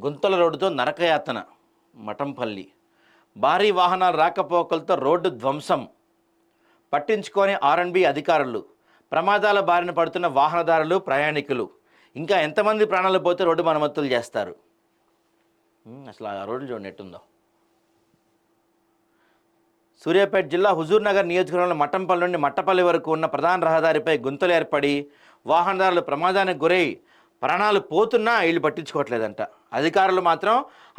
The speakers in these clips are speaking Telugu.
గుంతల రోడ్డుతో నరకయాతన మఠంపల్లి. భారీ వాహనాల రాకపోకలతో రోడ్డు ధ్వంసం. పట్టించుకొని ఆర్ఎండ్బి అధికారులు. ప్రమాదాల బారిన పడుతున్న వాహనదారులు, ప్రయాణికులు. ఇంకా ఎంతమంది ప్రాణాలు పోతే రోడ్డు మరమ్మతులు చేస్తారు? అసలు ఆ రోడ్డు చూడండి ఎట్టుందో. సూర్యాపేట జిల్లా హుజూర్ నగర్ నియోజకవర్గంలో మఠంపల్లి నుండి మట్టపల్లి వరకు ఉన్న ప్రధాన రహదారిపై గుంతలు ఏర్పడి వాహనదారులు ప్రమాదానికి గురై ప్రాణాలు పోతున్నా వీళ్ళు పట్టించుకోవట్లేదంట. అధికారులు మాత్రం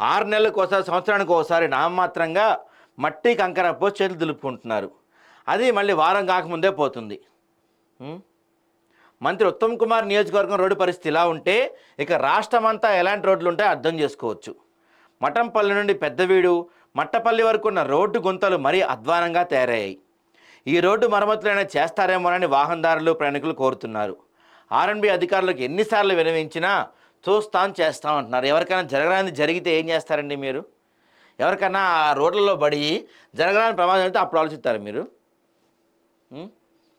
6 నెలలకు ఒకసారి, సంవత్సరానికి ఒకసారి నామమాత్రంగా మట్టి కంకర పోసి చేతులు దులుపుకుంటున్నారు. అది మళ్ళీ వారం కాకముందే పోతుంది. మంత్రి ఉత్తమ్ కుమార్ నియోజకవర్గం రోడ్డు పరిస్థితి ఇలా ఉంటే ఇక రాష్ట్రమంతా ఎలాంటి రోడ్లు ఉంటాయో అర్థం చేసుకోవచ్చు. మఠంపల్లి నుండి పెద్దవీడు, మట్టపల్లి వరకు ఉన్న రోడ్డు గుంతలు మరీ అధ్వానంగా తయారయ్యాయి. ఈ రోడ్డు మరమ్మతులైనా చేస్తారేమోనని వాహనదారులు, ప్రయాణికులు కోరుతున్నారు. ఆర్ఎండ్బి అధికారులకు ఎన్నిసార్లు వినవించినా చూస్తాం, చేస్తాం అంటున్నారు. ఎవరికైనా జరగరాని జరిగితే ఏం చేస్తారండి మీరు? ఎవరికైనా ఆ రోడ్లలో పడి జరగరాని ప్రమాదం అయితే అప్పుడు ఆలోచిస్తారు మీరు?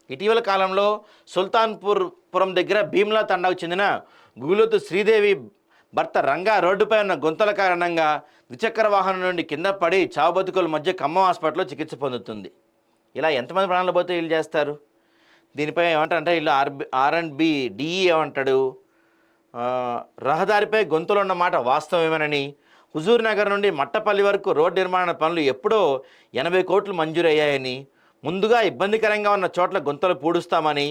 ఇటీవల కాలంలో సుల్తాన్పురం దగ్గర భీమ్లా తండాకు చెందిన గుగులోతు శ్రీదేవి భర్త రంగా రోడ్డుపై ఉన్న గుంతల కారణంగా ద్విచక్ర వాహనం నుండి కింద పడి చావు బతుకుల మధ్య ఖమ్మం హాస్పిటల్లో చికిత్స పొందుతుంది. ఇలా ఎంతమంది ప్రాణాలు పోతే వీళ్ళు చేస్తారు? దీనిపై ఏమంటారంటే వీళ్ళు ఆర్ఎండ్బి డిఈ ఏమంటాడు, రహదారిపై గొంతులు ఉన్నమాట వాస్తవమేనని, హుజూర్ నగర్ నుండి మట్టపల్లి వరకు రోడ్డు నిర్మాణ పనులు ఎప్పుడో 80 కోట్లు మంజూరయ్యాయని, ముందుగా ఇబ్బందికరంగా ఉన్న చోట్ల గుంతలు పూడుస్తామని,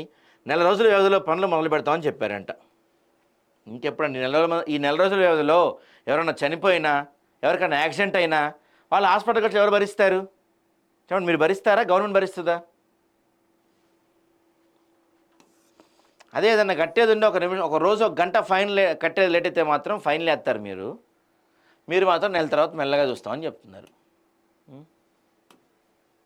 నెల రోజుల వ్యవధిలో పనులు మొదలు పెడతామని చెప్పారంట. ఇంకెప్పుడండి ఈ నెల రోజుల వ్యవధిలో ఎవరైనా చనిపోయినా, ఎవరికైనా యాక్సిడెంట్ అయినా వాళ్ళ హాస్పిటల్ ఖర్చు ఎవరు భరిస్తారు? చెప్పండి, మీరు భరిస్తారా? గవర్నమెంట్ భరిస్తుందా? అదే ఏదన్నా కట్టేది ఉంటే ఒక రోజు ఒక గంట ఫైన్ కట్టేది లేట్ అయితే మాత్రం ఫైన్ వేస్తారు. మీరు మాత్రం నెల తర్వాత మెల్లగా చూస్తామని చెప్తున్నారు.